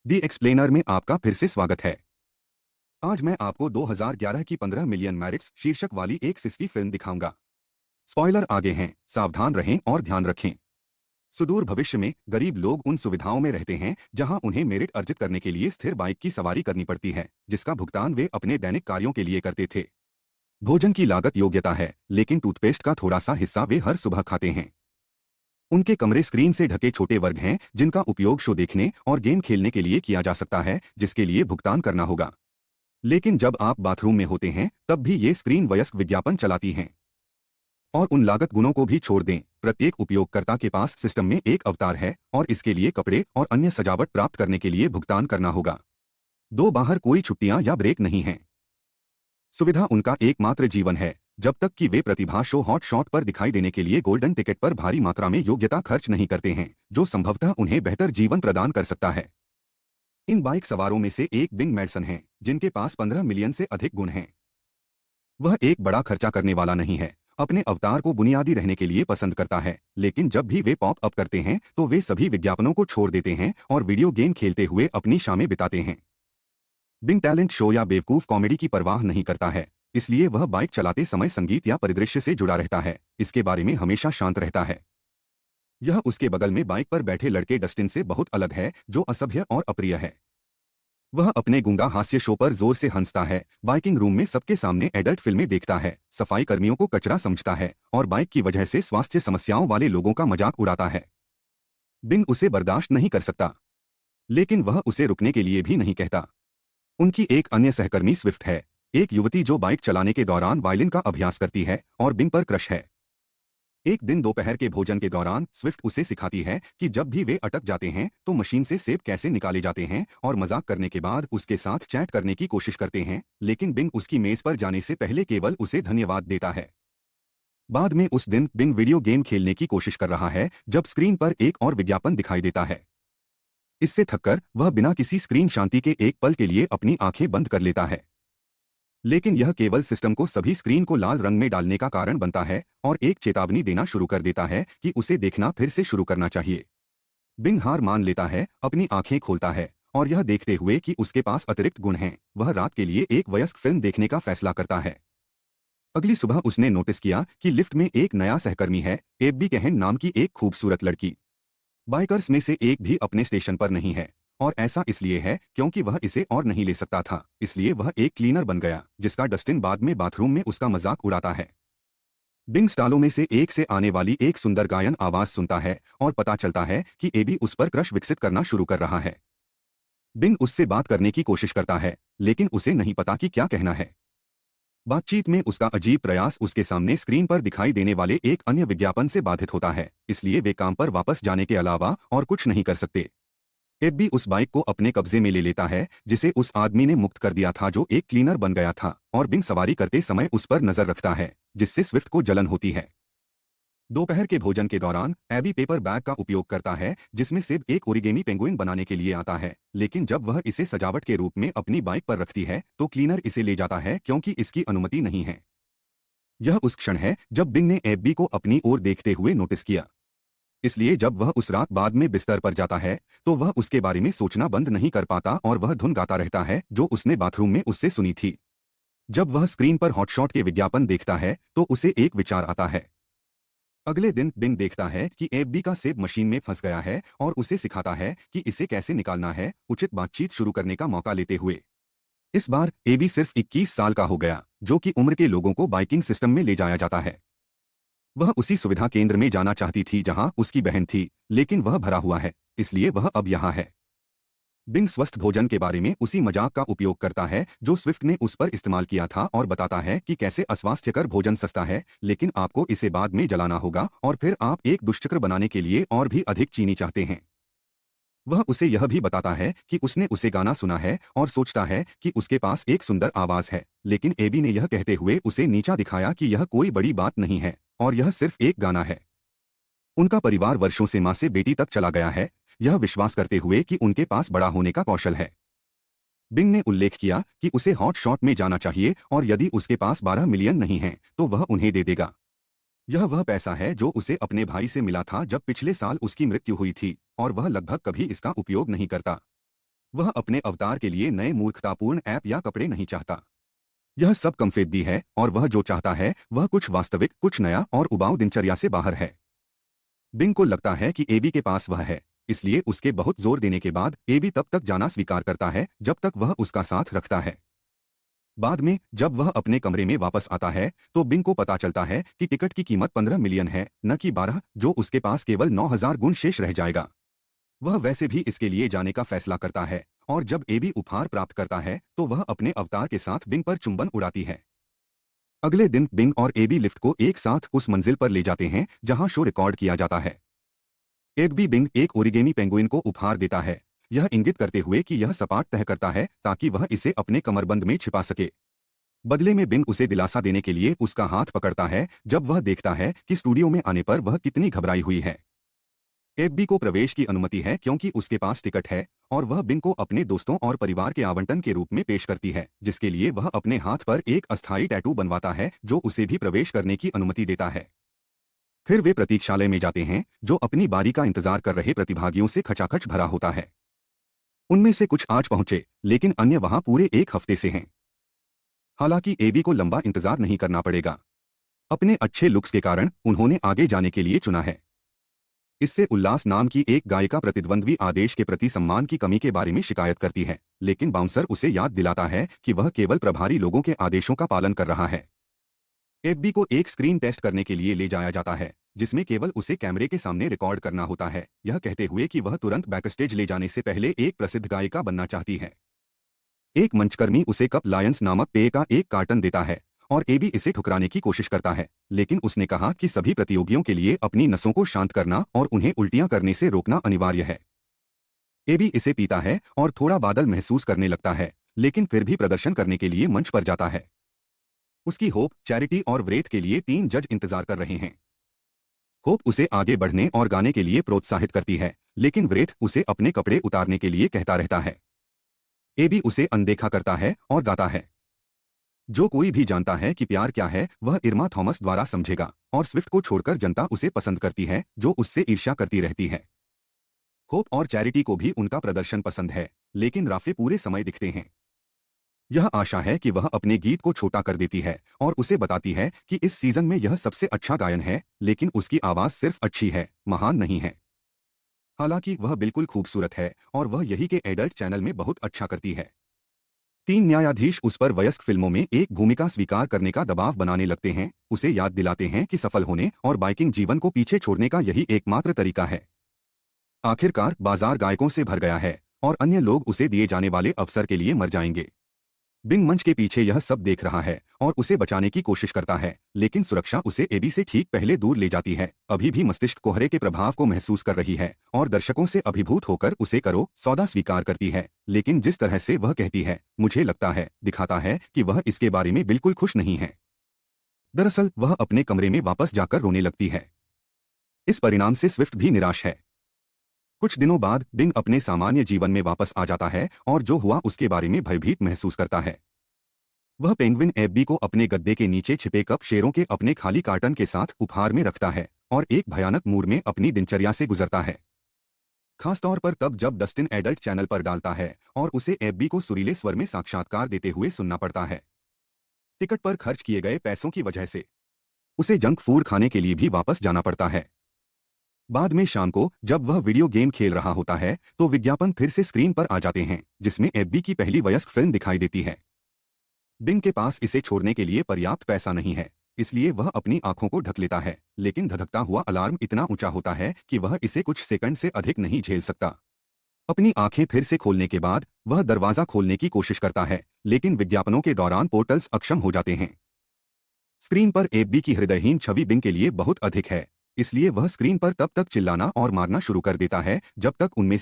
दी explainer में आपका फिर से स्वागत है। आज मैं आपको 2011 की 15 मिलियन मैरिट्स शीर्षक वाली एक सिस्की फिल्म दिखाऊंगा। स्पॉइलर आगे हैं, सावधान रहें और ध्यान रखें। सुदूर भविष्य में गरीब लोग उन सुविधाओं में रहते हैं जहां उन्हें मेरिट अर्जित करने के लिए स्थिर बाइक की सवारी करनी पड़ती है, जिसका भुगतान वे अपने दैनिक कार्यों के लिए करते थे। भोजन की लागत योग्यता है, लेकिन टूथपेस्ट का थोड़ा सा हिस्सा वे हर सुबह खाते हैं। उनके कमरे स्क्रीन से ढके छोटे वर्ग हैं जिनका उपयोग शो देखने और गेम खेलने के लिए किया जा सकता है, जिसके लिए भुगतान करना होगा। लेकिन जब आप बाथरूम में होते हैं तब भी ये स्क्रीन वयस्क विज्ञापन चलाती हैं। और उन लागत गुणों को भी छोड़ दें, प्रत्येक उपयोगकर्ता के पास सिस्टम में एक अवतार है और इसके लिए कपड़े और अन्य सजावट प्राप्त करने के लिए भुगतान करना होगा। दो बाहर कोई छुट्टियां या ब्रेक नहीं हैं। सुविधा उनका एकमात्र जीवन है, जब तक कि वे प्रतिभा शो हॉट शॉट पर दिखाई देने के लिए गोल्डन टिकट पर भारी मात्रा में योग्यता खर्च नहीं करते हैं, जो संभवतः उन्हें बेहतर जीवन प्रदान कर सकता है। इन बाइक सवारों में से एक बिंग मैडसन है, जिनके पास 15 मिलियन से अधिक गुण हैं। वह एक बड़ा खर्चा करने वाला नहीं है, अपने अवतार को बुनियादी रहने के लिए पसंद करता है, लेकिन जब भी वे पॉप अप करते हैं तो वे सभी विज्ञापनों को छोड़ देते हैं और वीडियो गेम खेलते हुए अपनी शामें बिताते हैं। बिंग टैलेंट शो या बेवकूफ कॉमेडी की परवाह नहीं करता है, इसलिए वह बाइक चलाते समय संगीत या परिदृश्य से जुड़ा रहता है, इसके बारे में हमेशा शांत रहता है। यह उसके बगल में बाइक पर बैठे लड़के डस्टिन से बहुत अलग है, जो असभ्य और अप्रिय है। वह अपने गूंगा हास्य शो पर जोर से हंसता है, बाइकिंग रूम में सबके सामने एडल्ट फिल्में देखता है, सफाई कर्मियों को कचरा समझता है और बाइक की वजह से स्वास्थ्य समस्याओं वाले लोगों का मजाक उड़ाता है। बिंग उसे बर्दाश्त नहीं कर सकता, लेकिन वह उसे रुकने के लिए भी नहीं कहता। उनकी एक अन्य सहकर्मी स्विफ्ट है, एक युवती जो बाइक चलाने के दौरान वायलिन का अभ्यास करती है और बिंग पर क्रश है। एक दिन दोपहर के भोजन के दौरान स्विफ्ट उसे सिखाती है कि जब भी वे अटक जाते हैं तो मशीन से सेब कैसे निकाले जाते हैं और मजाक करने के बाद उसके साथ चैट करने की कोशिश करते हैं, लेकिन बिंग उसकी मेज पर जाने से पहले केवल उसे धन्यवाद देता है। बाद में उस दिन बिंग वीडियो गेम खेलने की कोशिश कर रहा है जब स्क्रीन पर एक और विज्ञापन दिखाई देता है। इससे थककर वह बिना किसी स्क्रीन शांति के एक पल के लिए अपनी आंखें बंद कर लेता है। लेकिन यह केवल सिस्टम को सभी स्क्रीन को लाल रंग में डालने का कारण बनता है और एक चेतावनी देना शुरू कर देता है कि उसे देखना फिर से शुरू करना चाहिए। बिंग हार मान लेता है, अपनी आंखें खोलता है और यह देखते हुए कि उसके पास अतिरिक्त गुण हैं, वह रात के लिए एक वयस्क फिल्म देखने का फैसला करता है। अगली सुबह उसने नोटिस किया कि लिफ्ट में एक नया सहकर्मी है, एब्बी कहन नाम की एक खूबसूरत लड़की। बाइकर्स में से एक भी अपने स्टेशन पर नहीं है, और ऐसा इसलिए है क्योंकि वह इसे और नहीं ले सकता था, इसलिए वह एक क्लीनर बन गया, जिसका डस्टिन बाद में बाथरूम में उसका मजाक उड़ाता है। बिंग स्टालों में से एक से आने वाली एक सुंदर गायन आवाज सुनता है और पता चलता है कि एबी उस पर क्रश विकसित करना शुरू कर रहा है। बिंग उससे बात करने की कोशिश करता है, लेकिन उसे नहीं पता कि क्या कहना है। बातचीत में उसका अजीब प्रयास उसके सामने स्क्रीन पर दिखाई देने वाले एक अन्य विज्ञापन से बाधित होता है, इसलिए वे काम पर वापस जाने के अलावा और कुछ नहीं कर सकते। एब्बी उस बाइक को अपने कब्जे में ले लेता है जिसे उस आदमी ने मुक्त कर दिया था जो एक क्लीनर बन गया था, और बिंग सवारी करते समय उस पर नजर रखता है, जिससे स्विफ्ट को जलन होती है। दोपहर के भोजन के दौरान एबी पेपर बैग का उपयोग करता है जिसमें सिर्फ एक ओरिगेमी पेंगुइन बनाने के लिए आता है, लेकिन जब वह इसे सजावट के रूप में अपनी बाइक पर रखती है तो क्लीनर इसे ले जाता है क्योंकि इसकी अनुमति नहीं है। यह उस क्षण है जब बिंग ने एब्बी को अपनी ओर देखते हुए नोटिस किया। इसलिए जब वह उस रात बाद में बिस्तर पर जाता है तो वह उसके बारे में सोचना बंद नहीं कर पाता और वह धुन गाता रहता है जो उसने बाथरूम में उससे सुनी थी। जब वह स्क्रीन पर हॉटशॉट के विज्ञापन देखता है तो उसे एक विचार आता है। अगले दिन बिंग देखता है कि एब्बी का सेब मशीन में फंस गया है और उसे सिखाता है कि इसे कैसे निकालना है, उचित बातचीत शुरू करने का मौका लेते हुए। इस बार एबी सिर्फ 21 साल का हो गया, जो कि उम्र के लोगों को बाइकिंग सिस्टम में ले जाया जाता है। वह उसी सुविधा केंद्र में जाना चाहती थी जहां उसकी बहन थी, लेकिन वह भरा हुआ है, इसलिए वह अब यहां है। बिंग स्वस्थ भोजन के बारे में उसी मजाक का उपयोग करता है जो स्विफ्ट ने उस पर इस्तेमाल किया था और बताता है कि कैसे अस्वास्थ्यकर भोजन सस्ता है, लेकिन आपको इसे बाद में जलाना होगा और फिर आप एक दुष्चक्र बनाने के लिए और भी अधिक चीनी चाहते हैं। वह उसे यह भी बताता है कि उसने उसे गाना सुना है और सोचता है कि उसके पास एक सुंदर आवाज है, लेकिन एबी ने यह कहते हुए उसे नीचा दिखाया कि यह कोई बड़ी बात नहीं है और यह सिर्फ एक गाना है। उनका परिवार वर्षों से मां से बेटी तक चला गया है, यह विश्वास करते हुए कि उनके पास बड़ा होने का कौशल है। बिंग ने उल्लेख किया कि उसे हॉट शॉट में जाना चाहिए और यदि उसके पास 12 मिलियन नहीं है तो वह उन्हें दे देगा। यह वह पैसा है जो उसे अपने भाई से मिला था जब पिछले साल उसकी मृत्यु हुई थी, और वह लगभग कभी इसका उपयोग नहीं करता। वह अपने अवतार के लिए नए मूर्खतापूर्ण ऐप या कपड़े नहीं चाहता। यह सब कमफेद्दी है और वह जो चाहता है वह कुछ वास्तविक, कुछ नया और उबाऊ दिनचर्या से बाहर है। बिंग को लगता है कि एबी के पास वह है, इसलिए उसके बहुत जोर देने के बाद एबी तब तक जाना स्वीकार करता है जब तक वह उसका साथ रखता है। बाद में जब वह अपने कमरे में वापस आता है तो बिंग को पता चलता है कि टिकट की कीमत 15 मिलियन है, न कि 12, जो उसके पास केवल 9,000 गुण शेष रह जाएगा। वह वैसे भी इसके लिए जाने का फैसला करता है और जब एबी उपहार प्राप्त करता है तो वह अपने अवतार के साथ बिंग पर चुंबन उड़ाती है। अगले दिन बिंग और एबी लिफ्ट को एक साथ उस मंजिल पर ले जाते हैं जहां शो रिकॉर्ड किया जाता है। एबी बिंग एक ओरिगेमी पेंगुइन को उपहार देता है, यह इंगित करते हुए कि यह सपाट तह करता है ताकि वह इसे अपने कमरबंद में छिपा सके। बदले में बिंग उसे दिलासा देने के लिए उसका हाथ पकड़ता है जब वह देखता है कि स्टूडियो में आने पर वह कितनी घबराई हुई है। एबी को प्रवेश की अनुमति है क्योंकि उसके पास टिकट है और वह बिंग को अपने दोस्तों और परिवार के आवंटन के रूप में पेश करती है, जिसके लिए वह अपने हाथ पर एक अस्थायी टैटू बनवाता है जो उसे भी प्रवेश करने की अनुमति देता है। फिर वे प्रतीक्षालय में जाते हैं जो अपनी बारी का इंतजार कर रहे प्रतिभागियों से खचाखच भरा होता है। उनमें से कुछ आज पहुंचे लेकिन अन्य वहां पूरे एक हफ्ते से हैं। हालांकि एबी को लंबा इंतजार नहीं करना पड़ेगा। अपने अच्छे लुक्स के कारण उन्होंने आगे जाने के लिए चुना है। इससे उल्लास नाम की एक गायिका प्रतिद्वंद्वी आदेश के प्रति सम्मान की कमी के बारे में शिकायत करती है, लेकिन बाउंसर उसे याद दिलाता है कि वह केवल प्रभारी लोगों के आदेशों का पालन कर रहा है। एबी को एक स्क्रीन टेस्ट करने के लिए ले जाया जाता है जिसमें केवल उसे कैमरे के सामने रिकॉर्ड करना होता है, यह कहते हुए कि वह तुरंत बैकस्टेज ले जाने से पहले एक प्रसिद्ध गायिका बनना चाहती है। एक मंचकर्मी उसे कप लायंस नामक पेय का एक कार्टन देता है और एबी इसे ठुकराने की कोशिश करता है, लेकिन उसने कहा कि सभी प्रतियोगियों के लिए अपनी नसों को शांत करना और उन्हें उल्टियां करने से रोकना अनिवार्य है। एबी इसे पीता है और थोड़ा बादल महसूस करने लगता है, लेकिन फिर भी प्रदर्शन करने के लिए मंच पर जाता है। उसकी होप, चैरिटी और व्रेथ के लिए 3 जज इंतजार कर रहे हैं। होप उसे आगे बढ़ने और गाने के लिए प्रोत्साहित करती है, लेकिन व्रेथ उसे अपने कपड़े उतारने के लिए कहता रहता है। एबी उसे अनदेखा करता है और गाता है। जो कोई भी जानता है कि प्यार क्या है वह इर्मा थॉमस द्वारा समझेगा, और स्विफ्ट को छोड़कर जनता उसे पसंद करती है जो उससे ईर्ष्या करती रहती है। होप और चैरिटी को भी उनका प्रदर्शन पसंद है, लेकिन राफे पूरे समय दिखते हैं। यह आशा है कि वह अपने गीत को छोटा कर देती है और उसे बताती है कि इस सीजन में यह सबसे अच्छा गायन है, लेकिन उसकी आवाज सिर्फ अच्छी है, महान नहीं है। हालांकि वह बिल्कुल खूबसूरत है और वह यही के एडल्ट चैनल में बहुत अच्छा करती है। 3 न्यायाधीश उस पर वयस्क फिल्मों में एक भूमिका स्वीकार करने का दबाव बनाने लगते हैं, उसे याद दिलाते हैं कि सफल होने और बाइकिंग जीवन को पीछे छोड़ने का यही एकमात्र तरीका है। आखिरकार बाजार गायकों से भर गया है और अन्य लोग उसे दिए जाने वाले अवसर के लिए मर जाएंगे। बिंग मंच के पीछे यह सब देख रहा है और उसे बचाने की कोशिश करता है, लेकिन सुरक्षा उसे एबी से ठीक पहले दूर ले जाती है। अभी भी मस्तिष्क कोहरे के प्रभाव को महसूस कर रही है और दर्शकों से अभिभूत होकर उसे करो सौदा स्वीकार करती है, लेकिन जिस तरह से वह कहती है, मुझे लगता है, दिखाता है कि वह इसके बारे में बिल्कुल खुश नहीं है। दरअसल वह अपने कमरे में वापस जाकर रोने लगती है। इस परिणाम से स्विफ्ट भी निराश है। कुछ दिनों बाद बिंग अपने सामान्य जीवन में वापस आ जाता है और जो हुआ उसके बारे में भयभीत महसूस करता है। वह पेंगुइन एबी को अपने गद्दे के नीचे छिपे कप शेरों के अपने खाली कार्टन के साथ उपहार में रखता है और एक भयानक मूड में अपनी दिनचर्या से गुजरता है। खासतौर पर तब जब डस्टिन एडल्ट चैनल पर डालता है और उसे एबी को सुरीले स्वर में साक्षात्कार देते हुए सुनना पड़ता है। टिकट पर खर्च किए गए पैसों की वजह से उसे जंक फूड खाने के लिए भी वापस जाना पड़ता है। बाद में शाम को जब वह वीडियो गेम खेल रहा होता है तो विज्ञापन फिर से स्क्रीन पर आ जाते हैं जिसमें एबी की पहली वयस्क फिल्म दिखाई देती है। बिंग के पास इसे छोड़ने के लिए पर्याप्त पैसा नहीं है, इसलिए वह अपनी आंखों को ढक लेता है, लेकिन धधकता हुआ अलार्म इतना ऊंचा होता है कि वह इसे कुछ सेकंड से अधिक नहीं झेल सकता। अपनी आंखें फिर से खोलने के बाद वह दरवाजा खोलने की कोशिश करता है, लेकिन विज्ञापनों के दौरान पोर्टल्स अक्षम हो जाते हैं। स्क्रीन पर एबी की हृदयहीन छवि बिंग के लिए बहुत अधिक है, इसलिए वह स्क्रीन पर तब तक चिल्लाना और मारना शुरू कर देता है जब तक उनमें